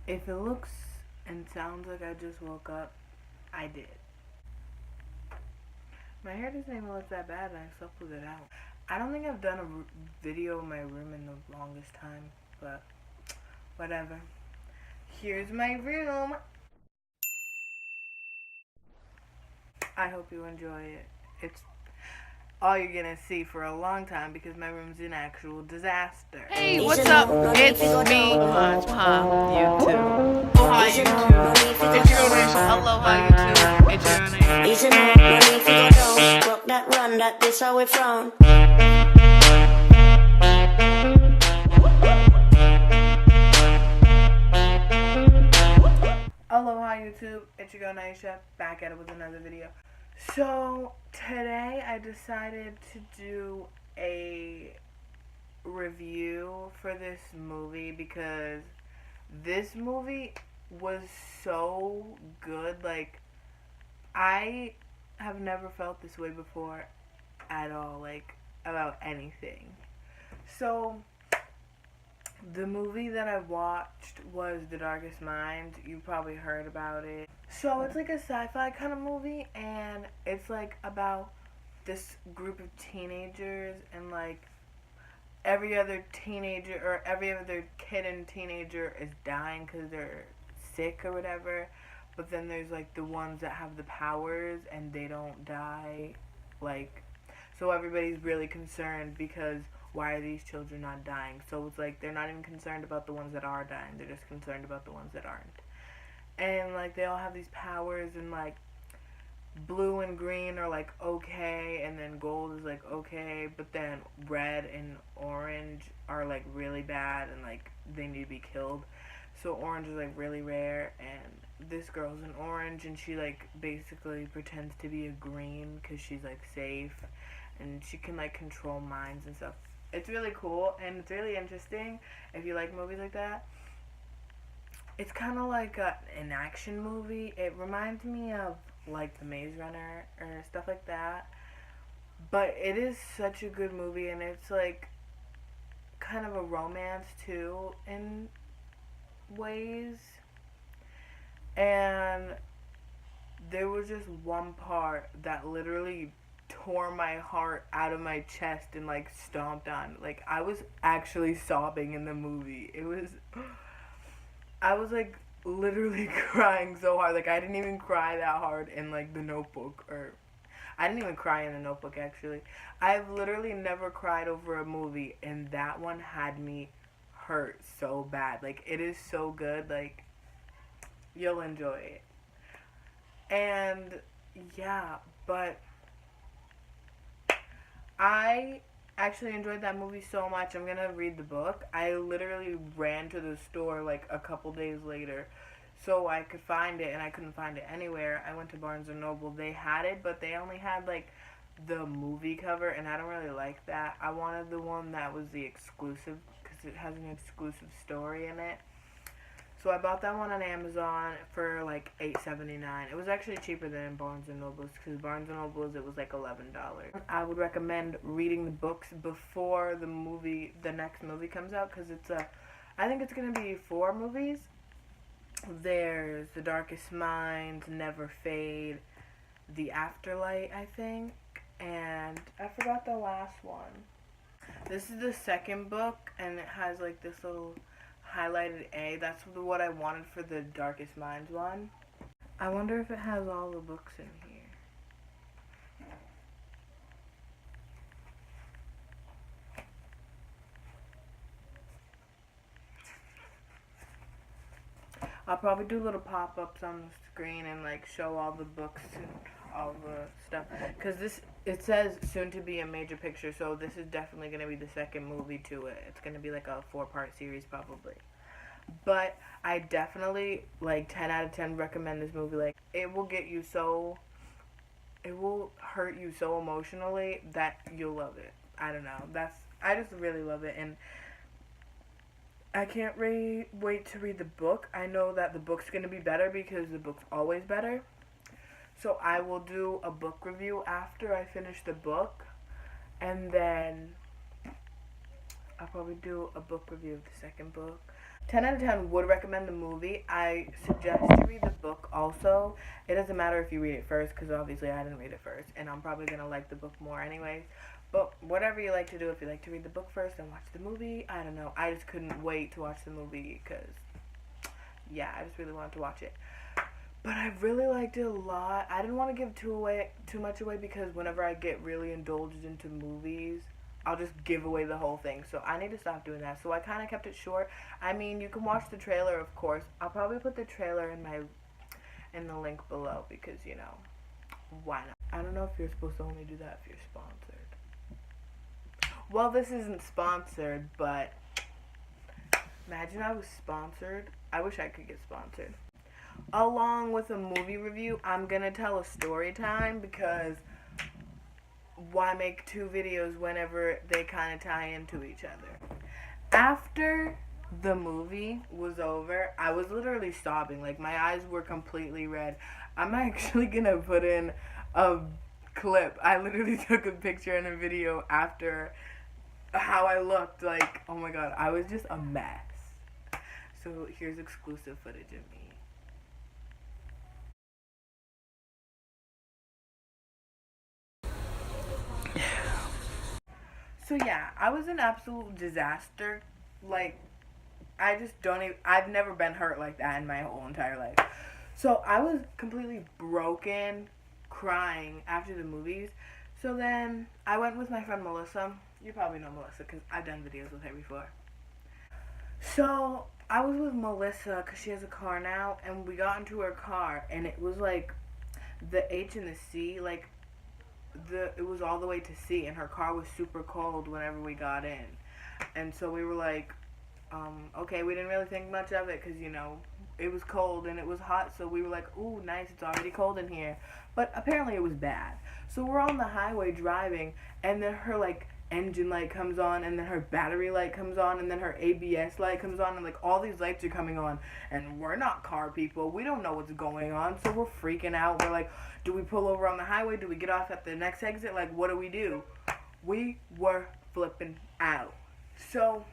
If it looks and sounds like I just woke up, I did. My hair doesn't even look that bad and I still pulled it out. I don't think I've done a video in my room in the longest time, but whatever. Here's my room. I hope you enjoy it. It's all you're gonna see for a long time because my room's an actual disaster. Hey, what's up? It's me, YouTube. Aloha YouTube. It's your nation. Aloha YouTube. It's your nation. Easy now, no need to go down. Rock that, run that, this how we frown. Aloha YouTube, it's your girl Naisha, back at it with another video. So, today I decided to do a review for this movie because this movie was so good. Like, I have never felt this way before at all, like, about anything. So, the movie that I watched was The Darkest Mind. You probably heard about it. So it's like a sci-fi kind of movie, and it's like about this group of teenagers, and like every other teenager or every other kid and teenager is dying because they're sick or whatever. But then there's like the ones that have the powers and they don't die. Like, so everybody's really concerned because why are these children not dying? So it's like they're not even concerned about the ones that are dying. They're just concerned about the ones that aren't. And like they all have these powers, and like blue and green are like okay, and then gold is like okay, but then red and orange are like really bad and like they need to be killed. So orange is like really rare, and this girl's an orange, and she like basically pretends to be a green because she's like safe, and she can like control minds and stuff. It's really cool, and it's really interesting if you like movies like that. It's kind of like an action movie. It reminds me of like The Maze Runner or stuff like that. But it is such a good movie, and it's like kind of a romance too in ways. And there was just one part that literally tore my heart out of my chest and like stomped on. Like, I was actually sobbing in the movie. I was like literally crying so hard. Like, I didn't even cry that hard in like The Notebook, or I didn't even cry in The Notebook actually. I've literally never cried over a movie, and that one had me hurt so bad. Like, it is so good. Like, you'll enjoy it. And yeah, but I actually enjoyed that movie so much. I'm gonna read the book. I literally ran to the store like a couple days later so I could find it, and I couldn't find it anywhere. I went to Barnes & Noble. They had it, but they only had like the movie cover, and I don't really like that. I wanted the one that was the exclusive because it has an exclusive story in it. So I bought that one on Amazon for like $8.79. It was actually cheaper than Barnes & Noble's because Barnes & Noble's it was like $11. I would recommend reading the books before the next movie comes out, because I think it's going to be 4 movies. There's The Darkest Mind, Never Fade, The Afterlight, I think, and I forgot the last one. This is the second book, and it has like this little highlighted A. That's what I wanted for the Darkest Minds one. I wonder if it has all the books in here. I'll probably do little pop-ups on the screen and like show all the books and all the stuff, because it says soon to be a major picture, so this is definitely going to be the second movie to it. It's going to be like a 4-part series probably. But I definitely, like, 10 out of 10 recommend this movie. Like, it will hurt you so emotionally that you'll love it. I don't know. I just really love it, and I can't wait to read the book. I know that the book's going to be better because the book's always better. So I will do a book review after I finish the book, and then I'll probably do a book review of the second book. 10 out of 10 would recommend the movie. I suggest you read the book also. It doesn't matter if you read it first, because obviously I didn't read it first, and I'm probably going to like the book more anyways. But whatever you like to do, if you like to read the book first and watch the movie, I don't know. I just couldn't wait to watch the movie because, yeah, I just really wanted to watch it. But I really liked it a lot. I didn't want to give too much away because whenever I get really indulged into movies, I'll just give away the whole thing. So I need to stop doing that. So I kind of kept it short. I mean, you can watch the trailer, of course. I'll probably put the trailer in the link below because, you know, why not? I don't know if you're supposed to only do that if you're sponsored. Well, this isn't sponsored, but imagine I was sponsored. I wish I could get sponsored. Along with a movie review, I'm gonna tell a story time because why make two videos whenever they kind of tie into each other? After the movie was over, I was literally sobbing. Like, my eyes were completely red. I'm actually gonna put in a clip. I literally took a picture and a video after how I looked. Like, oh my god, I was just a mess. So here's exclusive footage of me. So yeah, I was an absolute disaster. Like, I just don't even, I've never been hurt like that in my whole entire life. So I was completely broken, crying after the movies. So then I went with my friend Melissa. You probably know Melissa because I've done videos with her before. So I was with Melissa because she has a car now, and we got into her car, and it was like the H and the C, like it was all the way to C, and her car was super cold whenever we got in. And so we were like, okay, we didn't really think much of it because, you know, it was cold and it was hot, so we were like, ooh, nice, it's already cold in here. But apparently it was bad. So we're on the highway driving, and then her, like, engine light comes on, and then her battery light comes on, and then her ABS light comes on, and, like, all these lights are coming on, and we're not car people. We don't know what's going on, so we're freaking out. We're like, do we pull over on the highway? Do we get off at the next exit? Like, what do we do? We were flipping out. So,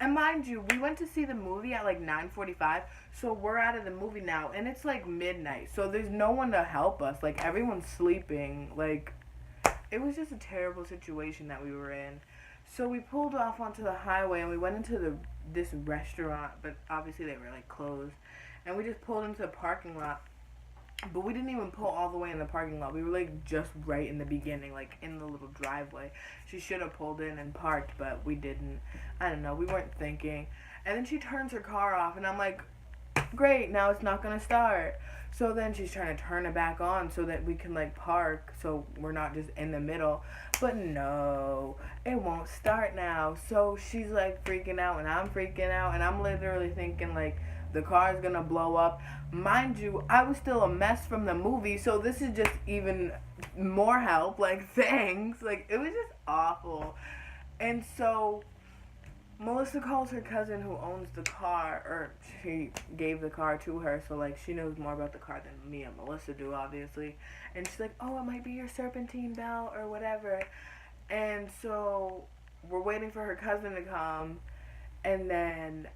and mind you, we went to see the movie at like 9:45, so we're out of the movie now, and it's like midnight, so there's no one to help us. Like, everyone's sleeping. Like, it was just a terrible situation that we were in. So we pulled off onto the highway, and we went into this restaurant, but obviously they were like closed, and we just pulled into the parking lot. But we didn't even pull all the way in the parking lot. We were like just right in the beginning, like in the little driveway. She should have pulled in and parked, but we didn't. I don't know. We weren't thinking. And then she turns her car off, and I'm like, great, now it's not going to start. So then she's trying to turn it back on so that we can like park so we're not just in the middle. But no, it won't start now. So she's like freaking out, and I'm freaking out, and I'm literally thinking like, the car is gonna blow up. Mind you, I was still a mess from the movie, so this is just even more help. Like, thanks. Like, it was just awful. And so Melissa calls her cousin who owns the car, or she gave the car to her, so like she knows more about the car than me and Melissa do, obviously. And she's like, oh, it might be your serpentine belt or whatever. And so we're waiting for her cousin to come, and then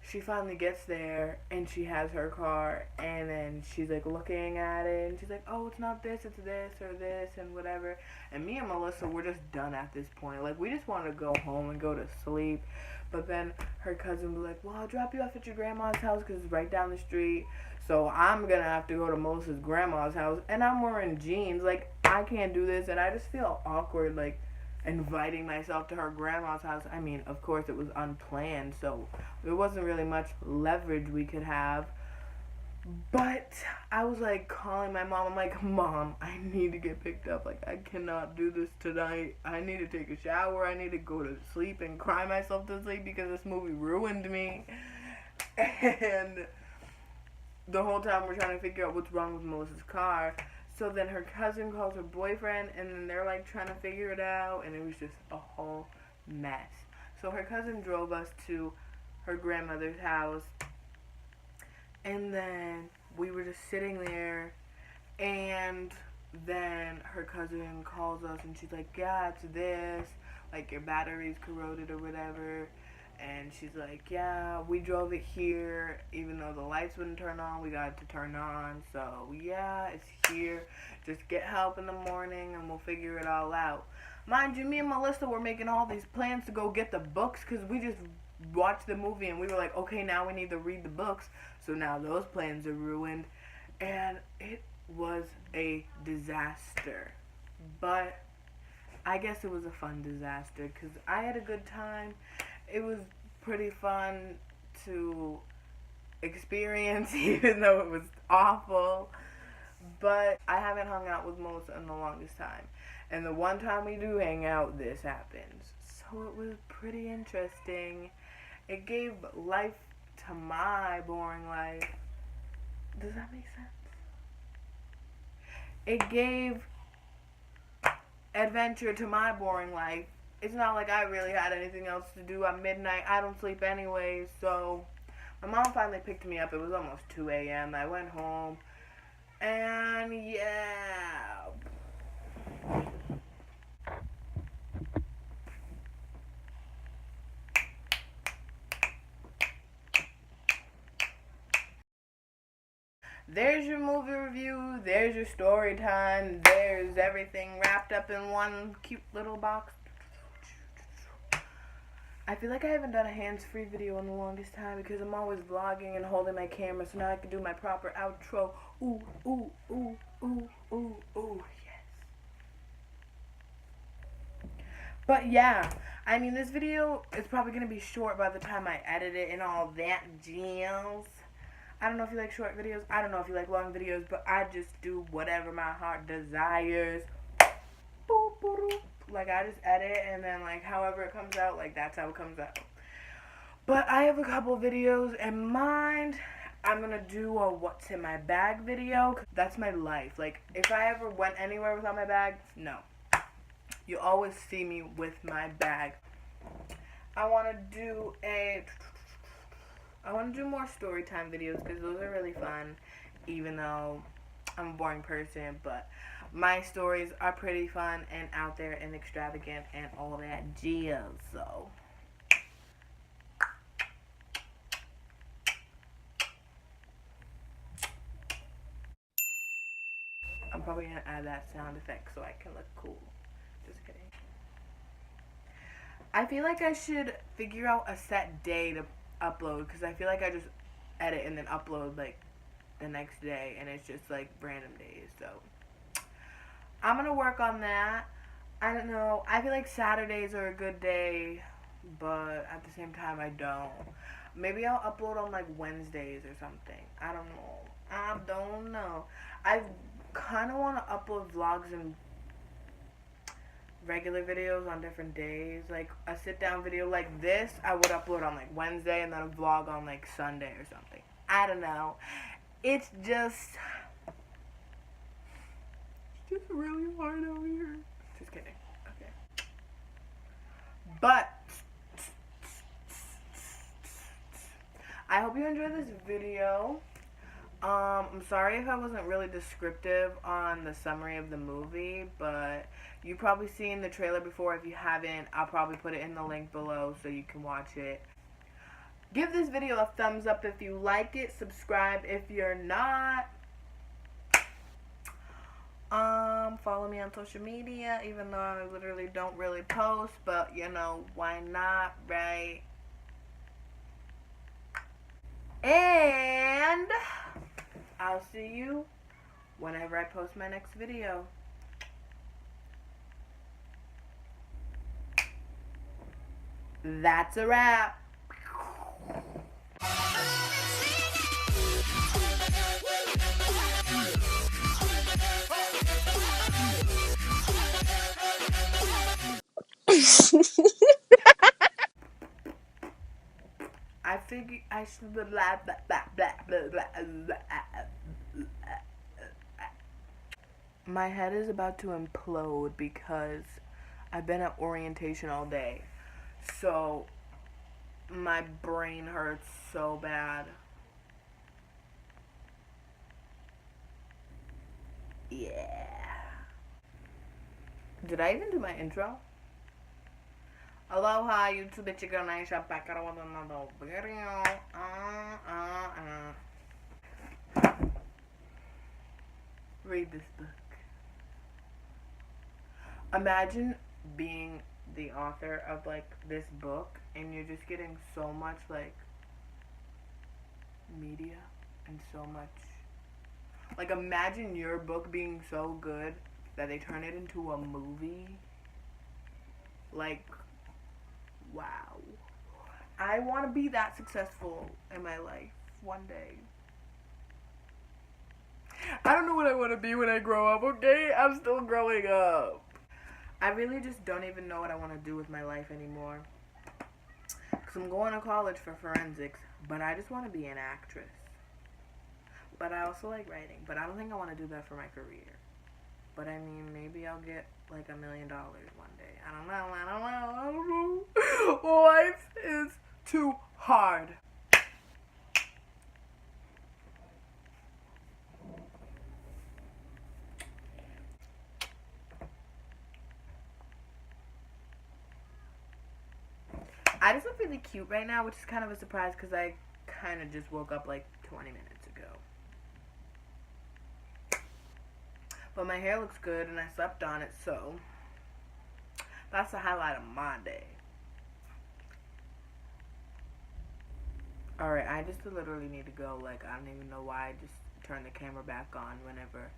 she finally gets there, and she has her car, and then she's like looking at it, and she's like, oh, it's not this, it's this or this and whatever. And me and Melissa, we're just done at this point. Like, we just want to go home and go to sleep. But then her cousin was like, well, I'll drop you off at your grandma's house because it's right down the street. So I'm gonna have to go to Melissa's grandma's house, and I'm wearing jeans. Like, I can't do this, and I just feel awkward, like, inviting myself to her grandma's house. I mean, of course it was unplanned, so there wasn't really much leverage we could have. But I was like calling my mom. I'm like, Mom, I need to get picked up. Like, I cannot do this tonight. I need to take a shower. I need to go to sleep and cry myself to sleep because this movie ruined me. And the whole time we're trying to figure out what's wrong with Melissa's car. So then her cousin calls her boyfriend, and then they're like trying to figure it out, and it was just a whole mess. So her cousin drove us to her grandmother's house, and then we were just sitting there, and then her cousin calls us, and she's like, yeah, it's this. like your battery's corroded or whatever. And she's like, yeah, we drove it here, even though the lights wouldn't turn on, we got it to turn on. So yeah, it's here. Just get help in the morning and we'll figure it all out. Mind you, me and Melissa were making all these plans to go get the books because we just watched the movie and we were like, okay, now we need to read the books. So now those plans are ruined. And it was a disaster. But I guess it was a fun disaster because I had a good time. It was pretty fun to experience, even though it was awful. But I haven't hung out with Melissa in the longest time. And the one time we do hang out, this happens. So it was pretty interesting. It gave life to my boring life. Does that make sense? It gave adventure to my boring life. It's not like I really had anything else to do at midnight. I don't sleep anyway, so my mom finally picked me up. It was almost 2 a.m. I went home, and yeah. There's your movie review, there's your story time, there's everything wrapped up in one cute little box. I feel like I haven't done a hands-free video in the longest time because I'm always vlogging and holding my camera, so now I can do my proper outro. Ooh, ooh, ooh, ooh, ooh, ooh, yes. But yeah, I mean, this video is probably going to be short by the time I edit it and all that jazz. I don't know if you like short videos. I don't know if you like long videos, but I just do whatever my heart desires. Boop, boop, boop. Like, I just edit, and then, like, however it comes out, like, that's how it comes out. But I have a couple videos in mind. I'm going to do a what's in my bag video. That's my life. Like, if I ever went anywhere without my bag, no. You always see me with my bag. I want to do more story time videos because those are really fun, even though I'm a boring person, but my stories are pretty fun and out there and extravagant and all that jazz, so. I'm probably going to add that sound effect so I can look cool. Just kidding. I feel like I should figure out a set day to upload because I feel like I just edit and then upload like the next day and it's just like random days, so I'm gonna work on that. I don't know, I feel like Saturdays are a good day, but at the same time I don't. Maybe I'll upload on like Wednesdays or something. I don't know. I kind of want to upload vlogs and regular videos on different days. Like a sit down video like this I would upload on like Wednesday and then a vlog on like Sunday or something. I don't know. It's just really hard over here. Just kidding. Okay. But I hope you enjoyed this video. I'm sorry if I wasn't really descriptive on the summary of the movie, but you've probably seen the trailer before. If you haven't, I'll probably put it in the link below so you can watch it. Give this video a thumbs up if you like it. Subscribe if you're not. Follow me on social media, even though I literally don't really post, but you know, why not, right? And I'll see you whenever I post my next video. That's a wrap. I figured I should blah blah blah blah blah blah. My head is about to implode because I've been at orientation all day. So my brain hurts so bad. Yeah. Did I even do my intro? Aloha, YouTube, it's your girl Naisha, back at it with another video. Read this book. Imagine being the author of like this book and you're just getting so much like media and so much like imagine your book being so good that they turn it into a movie. Like, wow. I want to be that successful in my life one day. I don't know what I want to be when I grow up, okay? I'm still growing up. I really just don't even know what I want to do with my life anymore. Because I'm going to college for forensics, but I just want to be an actress. But I also like writing, but I don't think I want to do that for my career. But I mean, maybe I'll get like $1 million one day. I don't know. Life is too hard. I just look really cute right now, which is kind of a surprise because I kind of just woke up like 20 minutes ago. But my hair looks good and I slept on it, so that's the highlight of my day. Alright, I just literally need to go. Like, I don't even know why I just turned the camera back on whenever